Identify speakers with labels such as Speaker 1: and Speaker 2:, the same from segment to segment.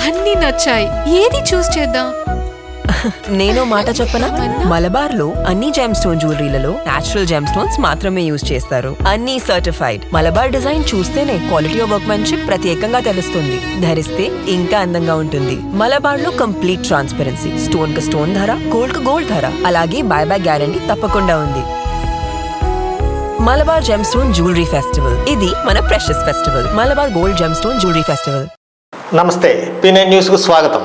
Speaker 1: అన్ని నచ్చాయి. ఏది చూస్ చేద్దాం?
Speaker 2: నేను మాట చెప్పనా, మలబార్ లో అన్ని జెమ్ స్టోన్ జ్యువెలరీలలో నేచురల్ జెమ్ స్టోన్స్ మాత్రమే యూజ్ చేస్తారు. అన్ని సర్టిఫైడ్. మలబార్ డిజైన్ చూస్తేనే క్వాలిటీ ఆఫ్ వర్క్మెన్షిప్ ప్రత్యేకంగా తెలుస్తుంది. ధరిస్తే ఇంకా అందంగా ఉంటుంది. మలబార్ లో కంప్లీట్ ట్రాన్స్పరెన్సీ. స్టోన్ కు స్టోన్ ధర, గోల్డ్ కు గోల్డ్ ధర, అలాగే బైబ్యాక్ గ్యారంటీ తప్పకుండా ఉంది. Malabar gem stone jewellery festival, ఇది మన precious festival. Malabar gold gem stone jewellery festival.
Speaker 3: నమస్తే, P9 న్యూస్ కు స్వాగతం.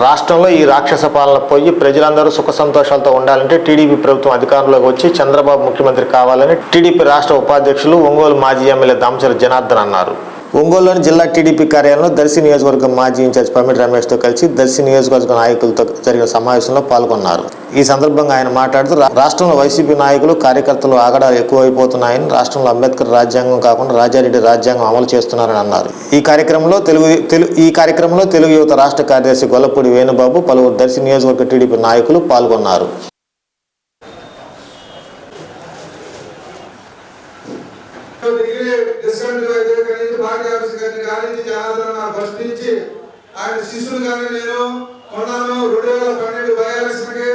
Speaker 3: రాష్ట్రంలో ఈ రాక్షస పాలన పోయి ప్రజలందరూ సుఖ సంతోషాలతో ఉండాలంటే టీడీపీ ప్రభుత్వం అధికారంలోకి వచ్చి చంద్రబాబు ముఖ్యమంత్రి కావాలని టీడీపీ రాష్ట్ర ఉపాధ్యక్షులు ఒంగోలు మాజీ ఎమ్మెల్యే దామచర్ల జనార్దన్ అన్నారు. ఒంగోలులోని జిల్లా టీడీపీ కార్యాలయంలో దర్శి నియోజకవర్గం మాజీ ఇన్ఛార్జ్ పమిడి రమేష్తో కలిసి దర్శి నియోజకవర్గ నాయకులతో జరిగిన సమావేశంలో పాల్గొన్నారు. ఈ సందర్భంగా ఆయన మాట్లాడుతూ రాష్ట్రంలో వైసీపీ నాయకులు కార్యకర్తలు ఆగడాలు ఎక్కువైపోతున్నాయని, రాష్ట్రంలో అంబేద్కర్ రాజ్యాంగం కాకుండా రాజారెడ్డి రాజ్యాంగం అమలు చేస్తున్నారని అన్నారు. ఈ కార్యక్రమంలో తెలుగు యువత రాష్ట్ర కార్యదర్శి గొల్లపూడి వేణుబాబు, పలువురు దర్శి నియోజకవర్గ టీడీపీ నాయకులు పాల్గొన్నారు.
Speaker 4: ఆయన శిష్యులుగానే నేను కొన్నాను. 2012 బై ఎలక్షన్కి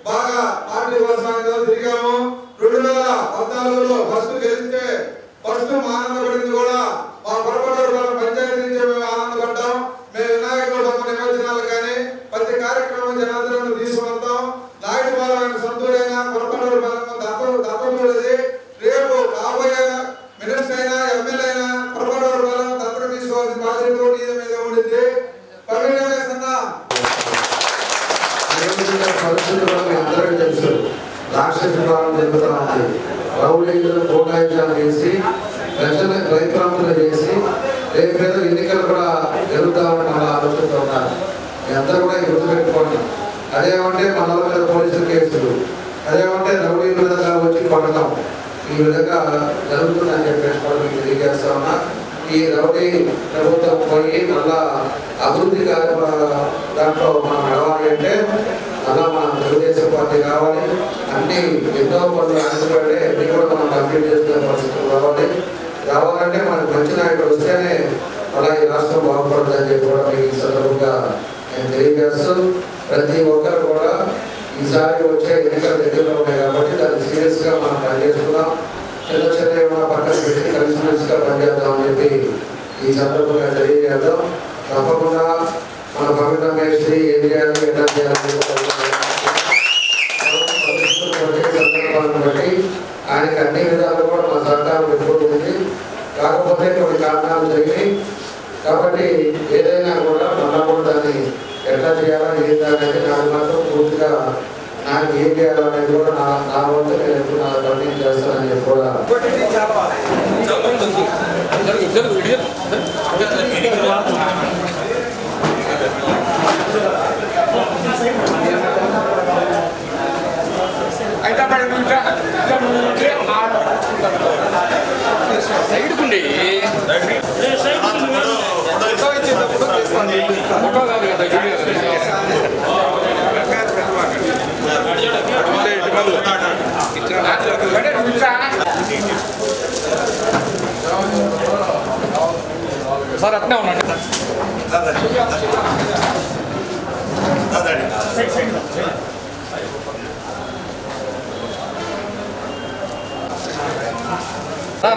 Speaker 4: బాగా పార్టీ కోసం తిరిగాము. 2014లో ఫస్ట్ గెలిస్తే ఫస్ట్ ఆనందపడింది కూడా మా పొరపాటు పంచాయతీ నుంచి మేము ఆనందపడ్డాం. మేము వినాయకుడు బొమ్మ నిమజ్జనాలు కానీ ప్రతి కార్యక్రమం జనార్దన్ తీసుకున్నాం. నాయుడుపాలెం ఆయన సొంతూరైనా పొరపాటు దత్తపూడది. రేపు కాబోయే మినిస్టర్ అయినా ఎమ్మెల్యే అయినా పొరపాటు దత్తత తీసుకోవాల్సిన బాధ్యత మీద మీద ఉండింది.
Speaker 5: అందరికీ తెలుసు, రాక్షస పాలన జరుగుతుంది. రౌడీలను పోటాయించాలు చేసి ప్రజలను రైతులందరూ చేసి రేపేదో ఎన్నికలు కూడా జరుగుతామని మన ఆలోచనతో ఉన్నారు. మీ అందరూ కూడా గుర్తుపెట్టుకోండి. అదేమంటే మనల మీద పోలీసులు కేసులు, అదేమంటే రౌడీల మీద వచ్చి పడటం, ఈ విధంగా జరుగుతుందని చెప్పేసి కూడా మీకు తెలియజేస్తా ఉన్నా. ఈ రౌడీ ప్రభుత్వం పోయి మళ్ళా అభివృద్ధి దాంట్లో మనం నడవాలి అంటే మళ్ళా మన తెలుగుదేశం పార్టీ కావాలి. అన్ని ఎన్నో పనులు ఆగిపోయి అన్ని కూడా మనం కంప్లీట్ చేసుకునే పరిస్థితులు రావాలంటే మనకు మంచి నాయకుడు వస్తేనే అలా ఈ రాష్ట్రం బాగుపడుతుందని చెప్పి కూడా మీకు ఈ సందర్భంగా నేను తెలియజేస్తూ, ప్రతి ఒక్కరు కూడా ఈసారి వచ్చే ఎన్నికల దగ్గరలో ఉన్నాయి కాబట్టి దాన్ని సీరియస్గా మనం పనిచేస్తున్నాం. చిన్న చిన్న ఏమైనా పక్కన పెట్టి కలిసిమెలిసిగా పనిచేద్దామని చెప్పి ఈ సందర్భంగా తెలియజేద్దాం. తప్పకుండా మన పమిడి రమేష్ ఏం చేయాలి, ఎట్లా చేయాలి సందర్భాలను బట్టి ఆయనకి అన్ని విధాలు కూడా మా సహకారం ఎప్పుడు ఉంది. కాకపోతే కొన్ని కారణాలు జరిగినాయి కాబట్టి ఏదైనా కూడా మళ్ళా కూడా దాన్ని ఎట్లా చేయాలా ఏంటి అనేది నాకు మాత్రం పూర్తిగా నాకు ఏం చేయాలనేది కూడా నా వంతు నేను ఎప్పుడు నా పని చేస్తానని చెప్పి కూడా
Speaker 6: సైడ్కుండి ఫోటో కాదు కదా సార్ అట్నే ఉండండి.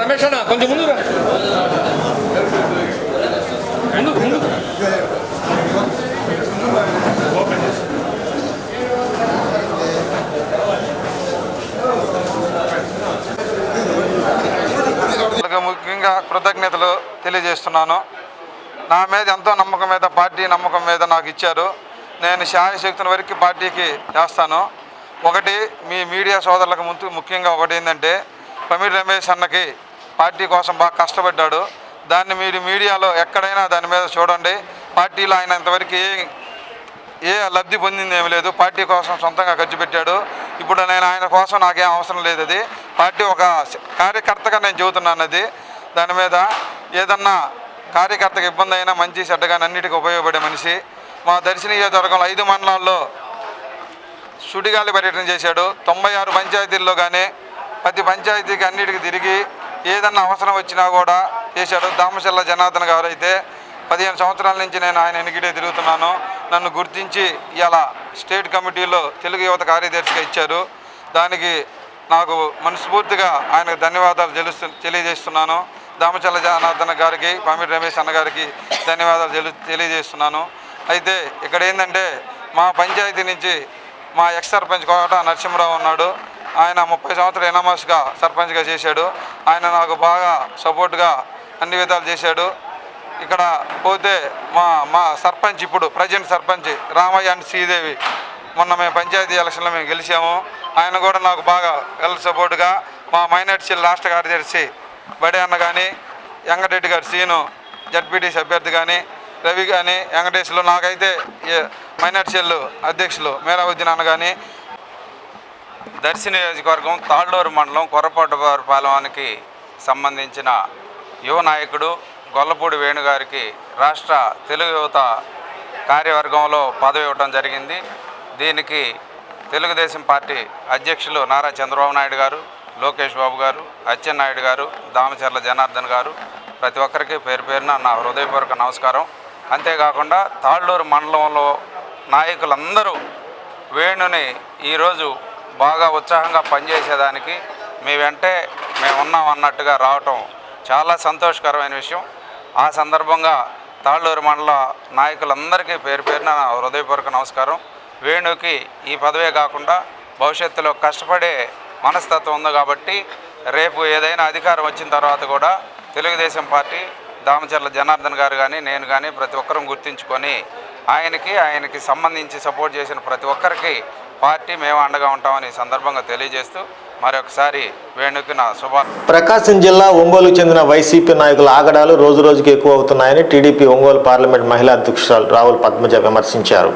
Speaker 6: రమేష్ అన్న కొంచెం ముందు ముందు
Speaker 7: ముఖ్యంగా కృతజ్ఞతలు తెలియజేస్తున్నాను. నా మీద ఎంతో నమ్మకం మీద పార్టీ నమ్మకం మీద నాకు ఇచ్చారు. నేను శాయశక్తుల వరకు పార్టీకి చేస్తాను. ఒకటి మీ మీడియా సోదరులకు ముఖ్యంగా ఒకటి ఏంటంటే, పమిడి రమేష్ అన్నకి పార్టీ కోసం బాగా కష్టపడ్డాడు. దాన్ని మీరు మీడియాలో ఎక్కడైనా దాని మీద చూడండి. పార్టీలో ఆయన ఇంతవరకు ఏ లబ్ధి పొందింది ఏమి లేదు. పార్టీ కోసం సొంతంగా ఖర్చు పెట్టాడు. ఇప్పుడు నేను ఆయన కోసం నాకేం అవసరం లేదు. అది పార్టీ ఒక కార్యకర్తగా నేను చెబుతున్నాను. అది దాని మీద ఏదన్నా కార్యకర్తకు ఇబ్బంది అయినా మంచి చెడ్డగానే అన్నిటికీ ఉపయోగపడే మనిషి. మా దర్శి నియోజకవర్గంలో 5 మండలాల్లో సుడిగాలి పర్యటన చేశాడు. 96 పంచాయతీల్లో కానీ ప్రతి పంచాయతీకి అన్నిటికీ తిరిగి ఏదన్నా అవసరం వచ్చినా కూడా చేశాడు. దామచర్ల జనార్దన్ గారు అయితే 15 సంవత్సరాల నుంచి నేను ఆయన ఎన్నికడే తిరుగుతున్నాను. నన్ను గుర్తించి ఇలా స్టేట్ కమిటీలో తెలుగు యువత కార్యదర్శిగా ఇచ్చారు. దానికి నాకు మనస్ఫూర్తిగా ఆయనకు ధన్యవాదాలు తెలియజేస్తున్నాను. దామచర్ల జనార్దన్ గారికి, పామిడి రమేష్ అన్న గారికి ధన్యవాదాలు తెలియజేస్తున్నాను. అయితే ఇక్కడ ఏంటంటే మా పంచాయతీ నుంచి మా ఎక్స్ సర్పంచ్ కోట నరసింహరావు ఉన్నాడు. ఆయన 30 సంవత్సరాలు ఎనామస్గా సర్పంచ్గా చేశాడు. ఆయన నాకు బాగా సపోర్ట్గా అన్ని విధాలు చేశాడు. ఇక్కడ పోతే మా సర్పంచ్ ఇప్పుడు ప్రజెంట్ సర్పంచ్ రామయ్య అండ్ శ్రీదేవి, మొన్న మేము పంచాయతీ ఎలక్షన్లో మేము గెలిచాము. ఆయన కూడా నాకు బాగా సపోర్ట్గా, మా మైనార్టీ సెల్ రాష్ట్ర కార్యదర్శి బడే అన్న కానీ, వెంకటరెడ్డి గారు సీను జడ్పీటీసీ అభ్యర్థి కానీ, రవి కానీ, వెంకటేశ్వర్లు, నాకైతే మైనార్టీ సెల్ అధ్యక్షులు మేరావుద్దీన్ అన్న కానీ.
Speaker 8: దర్శి నియోజకవర్గం తాళ్ళూరు మండలం కొర్రపాటుపాలెమానికి సంబంధించిన యువ నాయకుడు గొల్లపూడి వేణుగారికి రాష్ట్ర తెలుగు యువత కార్యవర్గంలో పదవి ఇవ్వడం జరిగింది. దీనికి తెలుగుదేశం పార్టీ అధ్యక్షులు నారా చంద్రబాబు నాయుడు గారు, లోకేష్ బాబు గారు, అచ్చెన్నాయుడు గారు, దామచర్ల జనార్దన్ గారు, ప్రతి ఒక్కరికి పేరు పేరున నా హృదయపూర్వక నమస్కారం. అంతేకాకుండా తాళ్ళూరు మండలంలో నాయకులందరూ వేణుని ఈరోజు బాగా ఉత్సాహంగా పనిచేసేదానికి మీ వెంటే మేము ఉన్నాం అన్నట్టుగా రావటం చాలా సంతోషకరమైన విషయం. ఆ సందర్భంగా తాళ్ళూరు మండల నాయకులందరికీ పేరు పేరున హృదయపూర్వక నమస్కారం. వేణుకి ఈ పదవే కాకుండా భవిష్యత్తులో కష్టపడే మనస్తత్వం ఉంది కాబట్టి రేపు ఏదైనా అధికారం వచ్చిన తర్వాత కూడా తెలుగుదేశం పార్టీ, దామచర్ల జనార్దన్ గారు కానీ, నేను కానీ ప్రతి ఒక్కరూ గుర్తించుకొని ఆయనకి సంబంధించి సపోర్ట్ చేసిన ప్రతి ఒక్కరికి పార్టీ మేము అండగా ఉంటామని సందర్భంగా తెలియజేస్తూ మరొకసారి వేణుకి నా
Speaker 3: ప్రకాశం జిల్లా ఒంగోలుకు చెందిన వైసీపీ నాయకుల ఆగడాలు రోజు రోజుకి ఎక్కువ అవుతున్నాయని టీడీపీ ఒంగోలు పార్లమెంట్ మహిళా అధ్యక్షురాలు రావుల పద్మజ విమర్శించారు.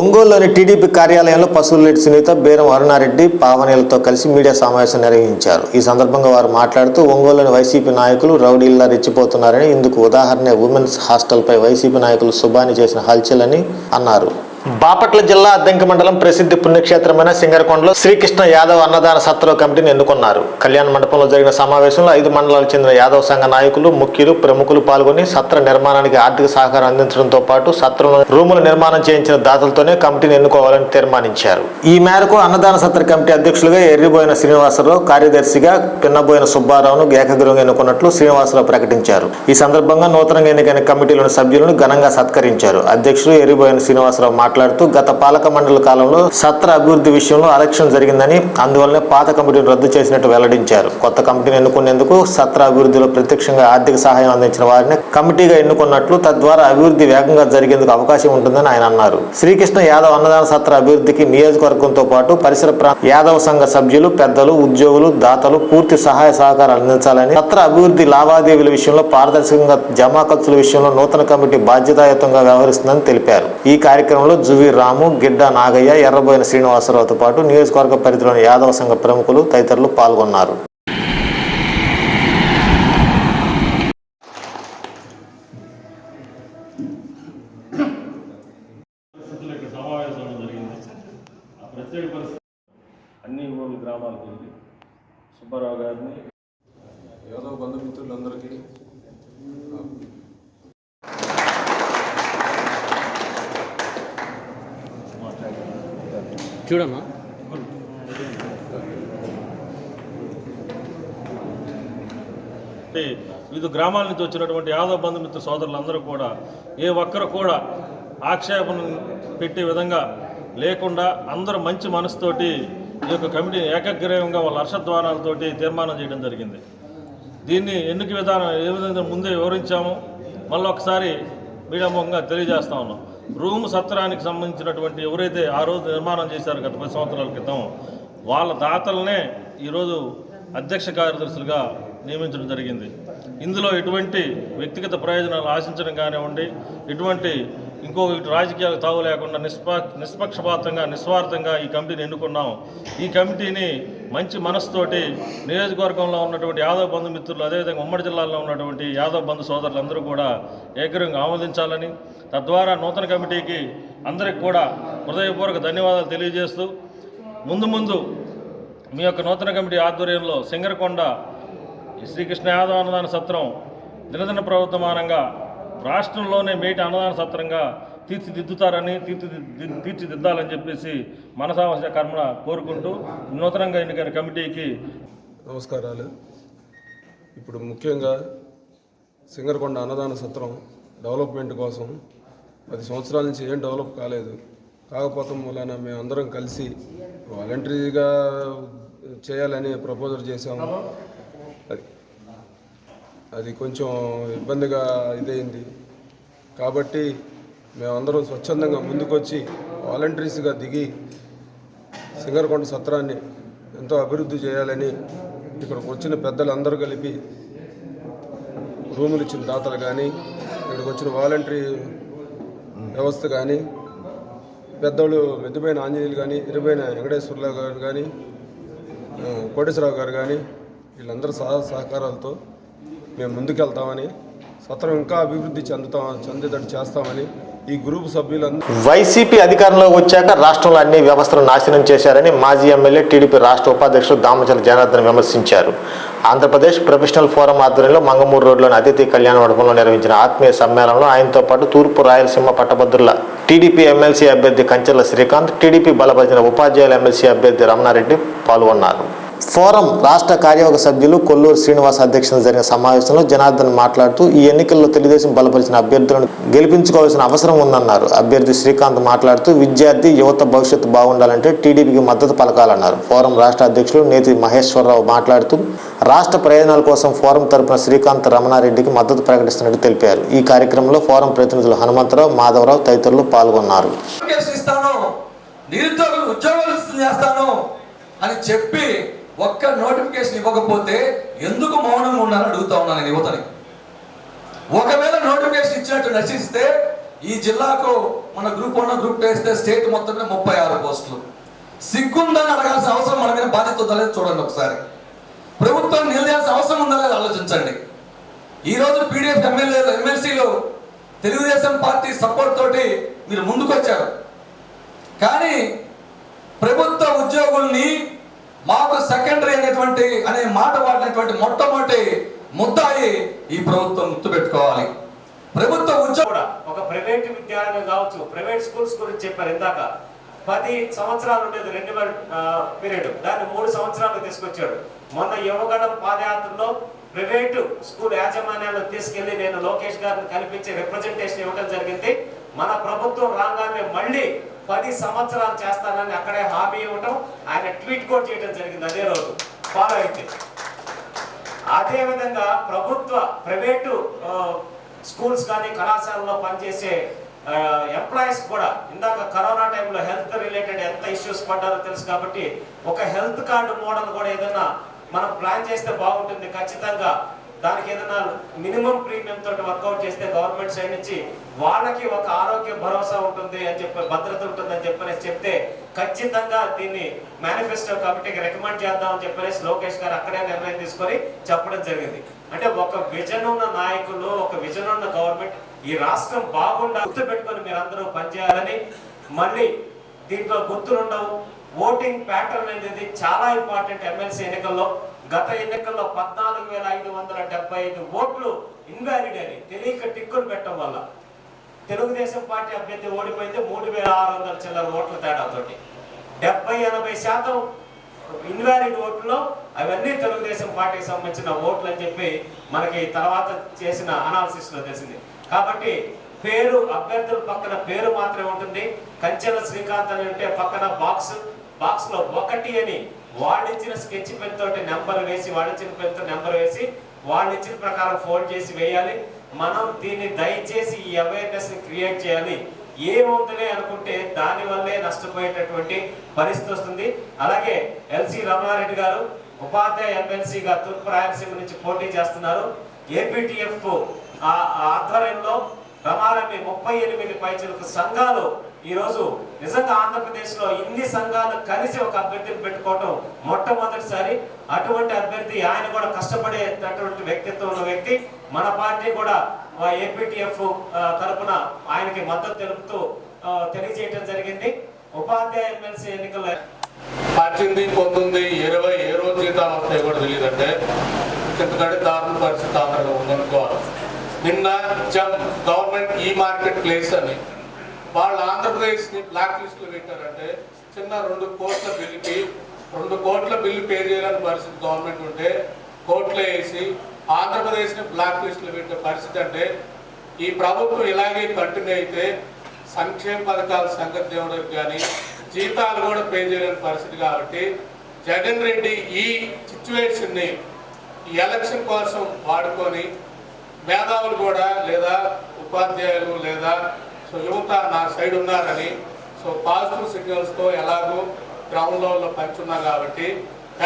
Speaker 3: ఒంగోలులోని టీడీపీ కార్యాలయంలో పశువులెడ్డి సునీత, బేరం అరుణారెడ్డి, పావనీలతో కలిసి మీడియా సమావేశం నిర్వహించారు. ఈ సందర్భంగా వారు మాట్లాడుతూ ఒంగోలులోని వైసీపీ నాయకులు రౌడీల్లా రెచ్చిపోతున్నారని, ఇందుకు ఉదాహరణ ఉమెన్స్ హాస్టల్పై వైసీపీ నాయకులు సుబాని చేసిన హల్చల్ అని అన్నారు. బాపట్ల జిల్లా అద్దంకి మండలం ప్రసిద్ధి పుణ్యక్షేత్రమైన సింగరకొండలో శ్రీకృష్ణ యాదవ్ అన్నదాన సత్ర కమిటీని ఎన్నుకున్నారు. కళ్యాణ మండపంలో జరిగిన సమావేశంలో 5 మండలాలకు చెందిన యాదవ్ సంఘ నాయకులు, ముఖ్యులు, ప్రముఖులు పాల్గొని సత్ర నిర్మాణానికి ఆర్థిక సహకారం అందించడంతో పాటు సత్రంలో రూముల నిర్మాణం చేయించిన దాతలతోనే కమిటీని ఎన్నుకోవాలని తీర్మానించారు. ఈ మేరకు అన్నదాన సత్ర కమిటీ అధ్యక్షులుగా ఎర్రిబోయిన శ్రీనివాసరావు, కార్యదర్శిగా పిన్నబోయిన సుబ్బారావును ఏకగ్రీవంగా ఎన్నుకున్నట్లు శ్రీనివాసరావు ప్రకటించారు. ఈ సందర్భంగా నూతనంగా ఎన్నికైన కమిటీలోని సభ్యులను ఘనంగా సత్కరించారు. అధ్యక్షులు ఎర్రిబోయిన శ్రీనివాసరావు మాట్లాడుతూ గత పాలక మండలి కాలంలో సత్ర అభివృద్ధి విషయంలో అలక్ష్యం జరిగిందని, అందువల్లనే పాత కమిటీని రద్దు చేసినట్టు వెల్లడించారు. కొత్త కమిటీని ఎన్నుకునేందుకు సత్ర అభివృద్ధిలో ప్రత్యక్షంగా ఆర్థిక సహాయం అందించిన వారిని కమిటీగా ఎన్నుకున్నట్లు, తద్వారా అభివృద్ధి వేగంగా జరిగేందుకు అవకాశం ఉంటుందని ఆయన అన్నారు. శ్రీకృష్ణ యాదవ్ అన్నదాన సత్ర అభివృద్ధికి నియోజకవర్గంతో పాటు పరిసర ప్రాంత యాదవ సంఘ సభ్యులు, పెద్దలు, ఉద్యోగులు, దాతలు పూర్తి సహాయ సహకారాలు అందించాలని, సత్ర అభివృద్ధి లావాదేవీల విషయంలో పారదర్శకంగా జమా ఖర్చుల విషయంలో నూతన కమిటీ బాధ్యతాయుతంగా వ్యవహరిస్తుందని తెలిపారు. ఈ కార్యక్రమంలో జువి రాము, గిడ్డ నాగయ్య, ఎర్రబోయిన శ్రీనివాసరావుతో పాటు నియోజకవర్గ పరిధిలోని యాదవ సంఘ ప్రముఖులు తదితరులు పాల్గొన్నారు.
Speaker 9: అన్ని ఊర్ల గ్రామాలకు వెళ్ళి సుబ్బారావు గారిని, యాదవ బంధుమిత్రులందరికీ
Speaker 6: చూడమ్మా.
Speaker 9: వివిధ గ్రామాల నుంచి వచ్చినటువంటి యాదవ బంధుమిత్ర సోదరులందరూ కూడా ఏ ఒక్కరు కూడా ఆక్షేపణ పెట్టే విధంగా లేకుండా అందరూ మంచి మనసుతోటి ఈ యొక్క కమిటీని ఏకగ్రీవంగా వాళ్ళ హర్షధ్వానాలతోటి తీర్మానం చేయడం జరిగింది. దీన్ని ఎన్నిక విధానం ఏ విధంగా ముందే వివరించాము, మళ్ళీ ఒకసారి మీడియా ముఖంగా తెలియజేస్తా ఉన్నాం. రూమ్ సత్రానికి సంబంధించినటువంటి ఎవరైతే ఆ రోజు నిర్మాణం చేశారో గత 10 సంవత్సరాల క్రితం, వాళ్ళ దాతలనే ఈరోజు అధ్యక్ష కార్యదర్శులుగా నియమించడం జరిగింది. ఇందులో ఎటువంటి వ్యక్తిగత ప్రయోజనాలు ఆశించడం కానివ్వండి, ఎటువంటి ఇంకో రాజకీయాలకు తావు లేకుండా నిష్పక్షపాతంగా, నిస్వార్థంగా ఈ కమిటీని ఎన్నుకున్నాం. ఈ కమిటీని మంచి మనసుతోటి నియోజకవర్గంలో ఉన్నటువంటి యాదవ్ బంధుమిత్రులు, అదేవిధంగా ఉమ్మడి జిల్లాలో ఉన్నటువంటి యాదవ్ బంధు సోదరులందరూ కూడా ఏకగ్రీవంగా ఆమోదించాలని, తద్వారా నూతన కమిటీకి అందరికి కూడా హృదయపూర్వక ధన్యవాదాలు తెలియజేస్తూ, ముందు మీ యొక్క నూతన కమిటీ ఆధ్వర్యంలో సింగరకొండ శ్రీకృష్ణ యాదవ్ అన్నదాన సత్రం దినదిన ప్రవర్తమానంగా రాష్ట్రంలోనే మేటి అన్నదాన సత్రంగా తీర్చిదిద్దుతారని తీర్చిదిద్దాలని చెప్పేసి మనసావశ కర్మణ కోరుకుంటూ నూతనంగా ఎన్నికైన కమిటీకి
Speaker 10: నమస్కారాలు. ఇప్పుడు ముఖ్యంగా సింగరకొండ అన్నదాన సత్రం డెవలప్మెంట్ కోసం 10 సంవత్సరాల నుంచి ఏం డెవలప్ కాలేదు. కాకపోతే మూలాన మేమందరం కలిసి వాలంటరీగా చేయాలని ప్రపోజల్ చేశాము. అది కొంచెం ఇబ్బందిగా ఇదైంది. కాబట్టి మేమందరం స్వచ్ఛందంగా ముందుకొచ్చి వాలంటరీస్గా దిగి సింగరకొండ సత్రాన్ని ఎంతో అభివృద్ధి చేయాలని ఇక్కడికి వచ్చిన పెద్దలందరూ కలిపి రూములు ఇచ్చిన దాతలు కానీ, ఇక్కడికి వచ్చిన వాలంటరీ వ్యవస్థ కానీ, పెద్దోళ్ళు మెద్దుబైన ఆంజనేయులు కానీ, ఇరుబైన వెంకటేశ్వరరావు గారు కానీ, కోటేశ్వరరావు గారు కానీ, వీళ్ళందరూ సహకారాలతో మేము ముందుకెళ్తామని, సత్రం ఇంకా అభివృద్ధి చెందేటట్టు చేస్తామని ఈ గ్రూపు సభ్యులందరూ.
Speaker 3: వైసీపీ అధికారంలోకి వచ్చాక రాష్ట్రంలో అన్ని వ్యవస్థలు నాశనం చేశారని మాజీ ఎమ్మెల్యే టీడీపీ రాష్ట్ర ఉపాధ్యక్షులు దామచల జనార్దన్ విమర్శించారు. ఆంధ్రప్రదేశ్ ప్రొఫెషనల్ ఫోరం ఆధ్వర్యంలో మంగమూరు రోడ్లోని అతిథి కళ్యాణ మండపంలో నిర్వహించిన ఆత్మీయ సమ్మేళనంలో ఆయనతో పాటు తూర్పు రాయలసీమ పట్టభద్రుల టీడీపీ ఎమ్మెల్సీ అభ్యర్థి కంచెల శ్రీకాంత్, టీడీపీ బలపరిచిన ఉపాధ్యాయుల ఎమ్మెల్సీ అభ్యర్థి రమణారెడ్డి పాల్గొన్నారు. ఫోరం రాష్ట్ర కార్యవర్గ సభ్యులు కొల్లూరు శ్రీనివాస్ అధ్యక్షతన జరిగిన సమావేశంలో జనార్దన్ మాట్లాడుతూ ఈ ఎన్నికల్లో తెలుగుదేశం బలపరిచిన అభ్యర్థులను గెలిపించుకోవాల్సిన అవసరం ఉందన్నారు. అభ్యర్థి శ్రీకాంత్ మాట్లాడుతూ విద్యార్థి యువత భవిష్యత్తు బాగుండాలంటే టీడీపీకి మద్దతు పలకాలన్నారు. ఫోరం రాష్ట్ర అధ్యక్షులు నేతి మహేశ్వరరావు మాట్లాడుతూ రాష్ట్ర ప్రయోజనాల కోసం ఫోరం తరపున శ్రీకాంత్, రమణారెడ్డికి మద్దతు ప్రకటిస్తున్నట్టు తెలిపారు. ఈ కార్యక్రమంలో ఫోరం ప్రతినిధులు హనుమంతరావు, మాధవరావు తదితరులు పాల్గొన్నారు.
Speaker 11: ఒక్క నోటిఫికేషన్ ఇవ్వకపోతే ఎందుకు మౌనంగా ఉండాలని అడుగుతా ఉన్నాను నేను యువతని. ఒకవేళ నోటిఫికేషన్ ఇచ్చినట్టు నశిస్తే ఈ జిల్లాకు మన గ్రూప్ 1 గ్రూప్ 2 వేస్తే స్టేట్ మొత్తం 36 పోస్టులు. సిగ్గుందని అడగాల్సిన అవసరం మన మీద బాధ్యత ఉందా లేదు చూడండి ఒకసారి. ప్రభుత్వం నిలదీయాల్సిన అవసరం ఉందా లేదు ఆలోచించండి. ఈరోజు పీడీఎఫ్ ఎమ్మెల్సీలు తెలుగుదేశం పార్టీ సపోర్ట్ తోటి మీరు ముందుకొచ్చారు. కానీ ప్రభుత్వ ఉద్యోగుల్ని మాకు సెకండరీ అనే మాట వాడినటువంటి మొట్టమొదటి ముద్దాయి ఈ ప్రభుత్వం గుర్తుపెట్టుకోవాలి. ప్రభుత్వ ఉద్యోగం
Speaker 12: కూడా ఒక ప్రైవేట్ విద్యాలయం కావచ్చు, ప్రైవేట్ స్కూల్స్ గురించి చెప్పారు ఇందాక. 10 సంవత్సరాలు ఉండేది రెన్యువల్ పీరియడ్, దాన్ని 3 సంవత్సరాలు తీసుకొచ్చాడు. మొన్న యువగణం పాదయాత్రలో ప్రైవేటు స్కూల్ యాజమాన్యాలను తీసుకెళ్లి నేను లోకేష్ గారిని కల్పించి రిప్రజెంటేషన్ ఇవ్వడం జరిగింది. మన ప్రభుత్వం రాగానే మళ్ళీ 10 సంవత్సరాలు చేస్తానని అక్కడే హామీ ఇవ్వటం, ఆయన ట్వీట్ కూడా చేయడం జరిగింది అదే రోజు. ఫాలో అయితే అదేవిధంగా ప్రైవేటు స్కూల్స్ కానీ కళాశాలలో పనిచేసే ఎంప్లాయీస్ కూడా ఇందాక కరోనా టైంలో హెల్త్ రిలేటెడ్ ఎంత ఇష్యూస్ పడ్డారో తెలుసు. కాబట్టి ఒక హెల్త్ కార్డు మోడల్ కూడా ఏదైనా మనం ప్లాన్ చేస్తే బాగుంటుంది. ఖచ్చితంగా దానికి ఏదైనా మినిమం ప్రీమియం తోటి వర్కౌట్ చేస్తే గవర్నమెంట్ సైడ్ నుంచి వాళ్ళకి ఒక ఆరోగ్య భరోసా ఉంటుంది అని చెప్పి, భద్రత ఉంటుందని చెప్పనేసి చెప్తే ఖచ్చితంగా దీన్ని మేనిఫెస్టో కమిటీకి రికమెండ్ చేద్దామని చెప్పనేసి లోకేష్ గారు అక్కడే నిర్ణయం తీసుకొని చెప్పడం జరిగింది. అంటే ఒక విజన్ ఉన్న నాయకులు, ఒక విజన్ ఉన్న గవర్నమెంట్ ఈ రాష్ట్రం బాగుండా గుర్తుపెట్టుకొని మీరు అందరూ పనిచేయాలని. మళ్ళీ దీంట్లో గుర్తులుండవు. ఓటింగ్ ప్యాటర్న్ అనేది చాలా ఇంపార్టెంట్. ఎమ్మెల్సీ ఎన్నికల్లో గత ఎన్నికల్లో 14,575 ఓట్లు ఇన్వాలిడ్ అని తెలియక టిక్కులు పెట్టడం వల్ల తెలుగుదేశం పార్టీ అభ్యర్థి ఓడిపోయింది 3,600 చిల్లర ఓట్ల తేడాతోటి. 70-80% ఇన్వాలిడ్ ఓట్లు అవన్నీ తెలుగుదేశం పార్టీకి సంబంధించిన ఓట్లు అని చెప్పి మనకి తర్వాత చేసిన అనాలిసిస్ లో తెలిసింది. కాబట్టి పేరు అభ్యర్థుల పక్కన పేరు మాత్రమే ఉంటుంది. కంచెల శ్రీకాంత్ అని ఉంటే పక్కన బాక్స్ లో 1 అని వాళ్ళు ఇచ్చిన స్కెచ్ పెన్ తోటి నెంబర్ వేసి, వాళ్ళు ఇచ్చిన పెన్ తో నెంబర్ వేసి, వాళ్ళు ఇచ్చిన ప్రకారం ఫోల్డ్ చేసి వేయాలి. మనం దీన్ని దయచేసి ఈ అవేర్నెస్ ని క్రియేట్ చేయాలి. ఏముందనే అనుకుంటే దాని వల్లే నష్టపోయేటటువంటి పరిస్థితి వస్తుంది. అలాగే ఎల్సీ రమణారెడ్డి గారు ఉపాధ్యాయ ఎమ్మెల్సీగా తూర్పు రాయలసీమ నుంచి పోటీ చేస్తున్నారు. ఏపీటీఎఫ్ ఆధ్వర్యంలో రమారమి 38 పైచలకు సంఘాలు ఈరోజు నిజంగా ఆంధ్రప్రదేశ్ లో ఇన్ని సంఘాలు కలిసి ఒక అభ్యర్థిని పెట్టుకోవటం మొట్టమొదటిసారి. అటువంటి అభ్యర్థి ఆయన కూడా కష్టపడేటటువంటి వ్యక్తిత్వం ఉన్న వ్యక్తి. మన పార్టీ కూడా ఏపీటీఎఫ్ తరపున ఆయనకి మద్దతు తెలుపుతూ తెలియజేయడం జరిగింది. ఉపాధ్యాయ ఎమ్మెల్సీ ఎన్నికల్లో
Speaker 6: 18, 19, 20 ఏ రోజు జీతాలు వస్తాయి కూడా తెలియదంటే ఇంతకంటే దారుణ పరిస్థితి ఆంధ్రలో ఉందనుకోవాలి. నిన్న గవర్నమెంట్ ఈ మార్కెట్ ప్లేస్ అని వాళ్ళు ఆంధ్రప్రదేశ్ని బ్లాక్ లిస్ట్లో పెట్టారంటే చిన్న 2 కోట్ల బిల్లుకి 2 కోట్ల బిల్లు పే చేయాలని పరిస్థితి గవర్నమెంట్ ఉంటే కోర్టులో వేసి ఆంధ్రప్రదేశ్ని బ్లాక్ లిస్ట్లో పెట్టే పరిస్థితి అంటే ఈ ప్రభుత్వం ఇలాగే కంటిన్యూ అయితే సంక్షేమ పథకాల సంగతి దేవుడికి కానీ జీతాలు కూడా పే చేయలేని పరిస్థితి కాబట్టి జగన్ రెడ్డి ఈ సిచ్యువేషన్ని ఈ ఎలక్షన్ కోసం వాడుకొని మేధావులు కూడా లేదా ఉపాధ్యాయులు లేదా యువత నా సైడ్ ఉన్నారని పాజిటివ్ సిగ్నల్స్తో ఎలాగో గ్రౌండ్ లెవెల్లో పంచున్నా కాబట్టి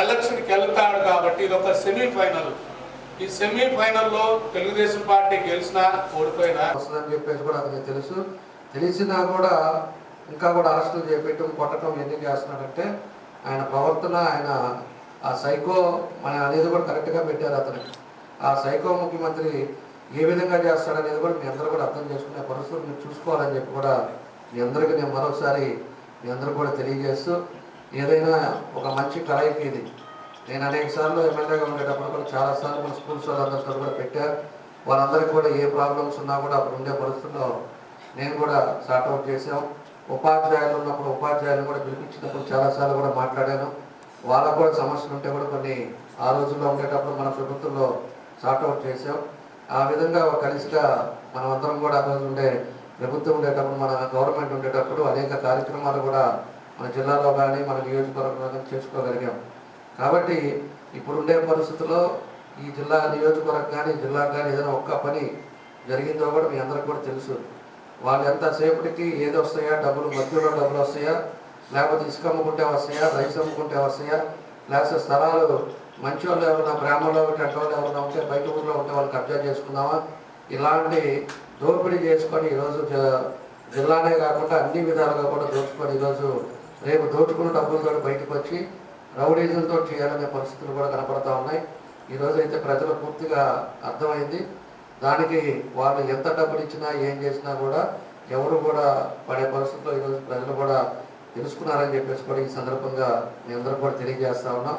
Speaker 6: ఎలక్షన్కి వెళ్తాడు కాబట్టి ఇది ఒక సెమీఫైనల్. ఈ సెమీఫైనల్లో తెలుగుదేశం పార్టీ గెలిచినా ఓడిపోయినా
Speaker 5: వస్తుందని చెప్పేసి కూడా అతనికి తెలుసు. తెలిసినా కూడా ఇంకా కూడా అరెస్టులు చేపెట్టడం కొట్టడం ఎన్ని చేస్తున్నాడంటే ఆయన ప్రవర్తన, ఆయన ఆ సైకో అనేది కూడా కరెక్ట్గా పెట్టారు అతనికి. ఆ సైకో ముఖ్యమంత్రి ఏ విధంగా చేస్తాడనేది కూడా మీ అందరూ కూడా అర్థం చేసుకునే పరిస్థితులు మీరు చూసుకోవాలని చెప్పి కూడా మీ అందరికీ నేను మరోసారి మీ అందరూ కూడా తెలియజేస్తూ, ఏదైనా ఒక మంచి కలయిక ఇది. నేను అనేక సార్లు ఎమ్మెల్యేగా ఉండేటప్పుడు కూడా చాలాసార్లు మన స్కూల్స్ వాళ్ళందరితో కూడా పెట్టారు. వాళ్ళందరికీ కూడా ఏ ప్రాబ్లమ్స్ ఉన్నా కూడా అప్పుడు ఉండే పరిస్థితుల్లో నేను కూడా సార్ట్అవుట్ చేసాం. ఉపాధ్యాయులు ఉన్నప్పుడు ఉపాధ్యాయులు కూడా పిలిపించినప్పుడు చాలాసార్లు కూడా మాట్లాడాను. వాళ్ళకు కూడా సమస్యలు ఉంటే కూడా కొన్ని ఆ రోజుల్లో ఉండేటప్పుడు మన ప్రభుత్వంలో సార్ట్అవుట్ చేసాం. ఆ విధంగా కలిసిగా మనం అందరం కూడా ఆ రోజు ఉండే ప్రభుత్వం ఉండేటప్పుడు, మన గవర్నమెంట్ ఉండేటప్పుడు అనేక కార్యక్రమాలు కూడా మన జిల్లాలో కానీ మన నియోజకవర్గంలో కానీ చేసుకోగలిగాం. కాబట్టి ఇప్పుడుండే పరిస్థితుల్లో ఈ జిల్లా నియోజకవర్గం కానీ జిల్లాకు కానీ ఏదైనా ఒక్క పని జరిగిందో కూడా మీ అందరికి కూడా తెలుసు. వాళ్ళు ఎంతసేపటికి ఏది వస్తాయా, డబ్బులు మధ్యలో డబ్బులు వస్తాయా, లేకపోతే ఇసుక అమ్ముకుంటే వస్తాయా, రైస్ అమ్ముకుంటే వస్తాయా, లేకపోతే స్థలాలు మంచి వాళ్ళు ఎవరైనా బ్రాహ్మణులు అటువంటి వాళ్ళు ఎవరైనా ఉంటే బయట ఊళ్ళో ఉంటే వాళ్ళు కబ్జా చేసుకుందామా, ఇలాంటి దోపిడీ చేసుకొని ఈరోజు జిల్లానే కాకుండా అన్ని విధాలుగా కూడా దోచుకొని ఈరోజు రేపు దోచుకున్న డబ్బులతో బయటకు వచ్చి రౌడీజంతో చేయాలనే పరిస్థితులు కూడా కనపడతా ఉన్నాయి. ఈరోజు అయితే ప్రజలు పూర్తిగా అర్థమైంది. దానికి వాళ్ళు ఎంత డబ్బులు ఇచ్చినా ఏం చేసినా కూడా ఎవరు కూడా పడే పరిస్థితుల్లో ఈరోజు ప్రజలు కూడా తెలుసుకున్నారని చెప్పేసి కూడా ఈ సందర్భంగా మీ అందరూ కూడా తెలియజేస్తా ఉన్నాం.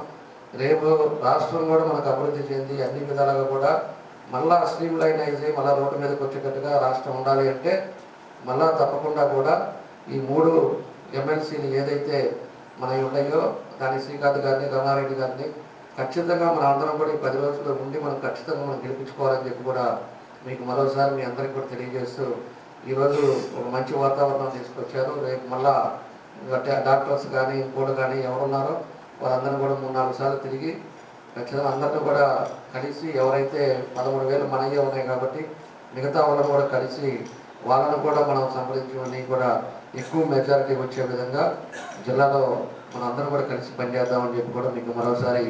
Speaker 5: రేపు రాష్ట్రం కూడా మనకు అభివృద్ధి చెంది అన్ని విధాలుగా కూడా మళ్ళా స్ట్రీమ్ లైన్ అయితే మళ్ళీ రోడ్డు మీదకి వచ్చేటట్టుగా రాష్ట్రం ఉండాలి అంటే మళ్ళా తప్పకుండా కూడా ఈ 3 ఎమ్మెల్సీలు ఏదైతే మనవి ఉన్నాయో దాని శ్రీకాంత్ గారిని, రమణారెడ్డి గారిని ఖచ్చితంగా మన అందరం కూడా ఈ 10 రోజుల్లో ఉండి మనం ఖచ్చితంగా మనం గెలిపించుకోవాలని చెప్పి కూడా మీకు మరోసారి మీ అందరికీ కూడా తెలియజేస్తూ ఈరోజు ఒక మంచి వాతావరణం తీసుకొచ్చారు. రేపు మళ్ళా డాక్టర్స్ కానీ ఇంకోటి కానీ ఎవరున్నారో వాళ్ళందరూ కూడా 3-4 సార్లు తిరిగి ఖచ్చితంగా అందరినీ కూడా కలిసి ఎవరైతే 13,000 మనయ్యే ఉన్నాయి కాబట్టి మిగతా వాళ్ళని కూడా కలిసి వాళ్ళను కూడా మనం సంప్రదించుకొని కూడా ఎక్కువ మెజారిటీ వచ్చే విధంగా జిల్లాలో మనం అందరం కూడా కలిసి పనిచేద్దామని చెప్పి కూడా మీకు మరోసారి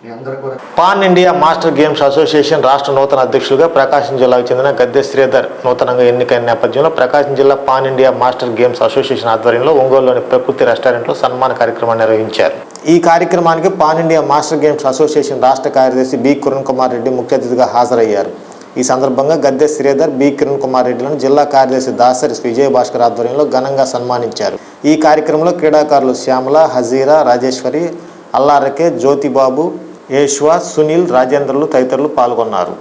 Speaker 5: మీ అందరూ కూడా.
Speaker 3: Pan India master games association రాష్ట్ర నూతన అధ్యక్షులుగా ప్రకాశం జిల్లాకు చెందిన గద్దె శ్రీధర్ నూతనంగా ఎన్నికైన నేపథ్యంలో ప్రకాశం జిల్లా pan India master games association ఆధ్వర్యంలో ఒంగోలులోని ప్రకృతి రెస్టారెంట్లో సన్మాన కార్యక్రమాన్ని నిర్వహించారు. ఈ కార్యక్రమానికి pan India master games association రాష్ట్ర కార్యదర్శి బి కిరణ్ కుమార్ రెడ్డి ముఖ్య అతిథిగా హాజరయ్యారు. ఈ సందర్భంగా గద్దె శ్రీధర్, బి కిరణ్ కుమార్ రెడ్డిలను జిల్లా కార్యదర్శి దాసరి విజయభాస్కర్ ఆధ్వర్యంలో ఘనంగా సన్మానించారు. ఈ కార్యక్రమంలో క్రీడాకారులు శ్యామల, హజీరా, రాజేశ్వరి, అల్లారకే, జ్యోతిబాబు, యేష్వా, సునీల్, రాజేంద్రలు తదితరులు పాల్గొన్నారు.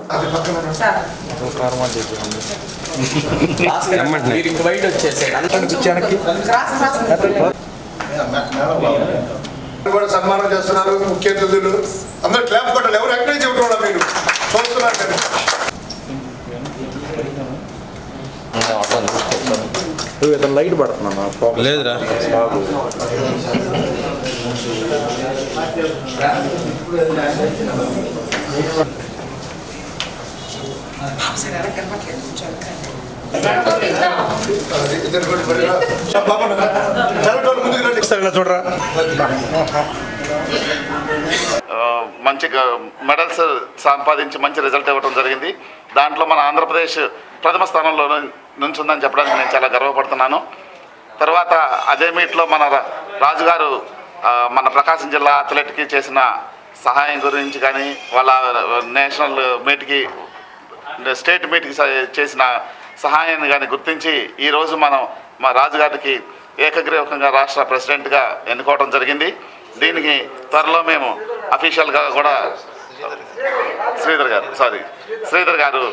Speaker 4: సన్మానం చేస్తున్నారు ముఖ్య అతిథులు అందరూ క్లాప్ కొట్టాలి. ఎవరు ఎక్కడి నుంచి చెబుతున్నా మీరు చూస్తున్నారు కదా.
Speaker 10: లైట్ పడుతున్నా లేదురా
Speaker 4: చూడరా
Speaker 13: మంచి మెడల్స్ సంపాదించి మంచి రిజల్ట్ ఇవ్వడం జరిగింది. దాంట్లో మన ఆంధ్రప్రదేశ్ ప్రథమ స్థానంలో నుంచుందని చెప్పడానికి నేను చాలా గర్వపడుతున్నాను. తర్వాత అదే మీట్లో మన రాజుగారు మన ప్రకాశం జిల్లా అథ్లెట్కి చేసిన సహాయం గురించి కానీ వాళ్ళ నేషనల్ మీట్కి స్టేట్ మీట్కి చేసిన సహాయాన్ని కానీ గుర్తించి ఈరోజు మనం మా రాజుగారికి ఏకగ్రీవకంగా రాష్ట్ర ప్రెసిడెంట్గా ఎన్నుకోవడం జరిగింది. దీనికి త్వరలో మేము అఫీషియల్గా కూడా శ్రీధర్ గారు